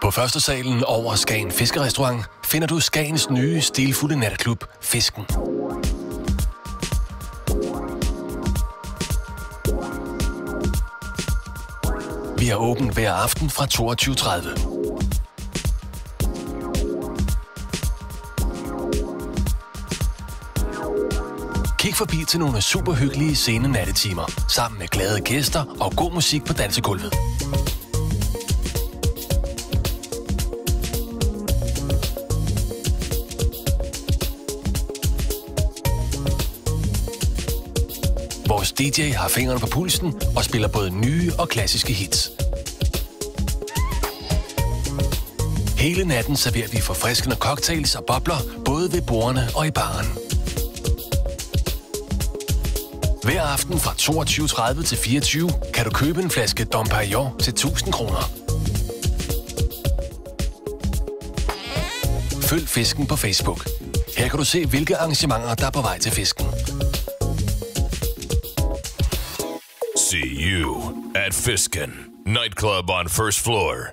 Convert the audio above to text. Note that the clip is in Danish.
På første salen over Skagen Fiskerestaurant finder du Skagens nye stilfulde natklub, Fisken. Vi er åbent hver aften fra 22:30. Kig forbi til nogle super hyggelige sene nattetimer, sammen med glade gæster og god musik på dansegulvet. Vores DJ har fingrene på pulsen og spiller både nye og klassiske hits. Hele natten serverer vi forfriskende cocktails og bobler, både ved bordene og i baren. Hver aften fra 22:30 til 24 kan du købe en flaske Dom Perignon til 1000 kroner. Følg Fisken på Facebook. Her kan du se, hvilke arrangementer, der er på vej til Fisken. See you at Fisken Nightclub on first floor.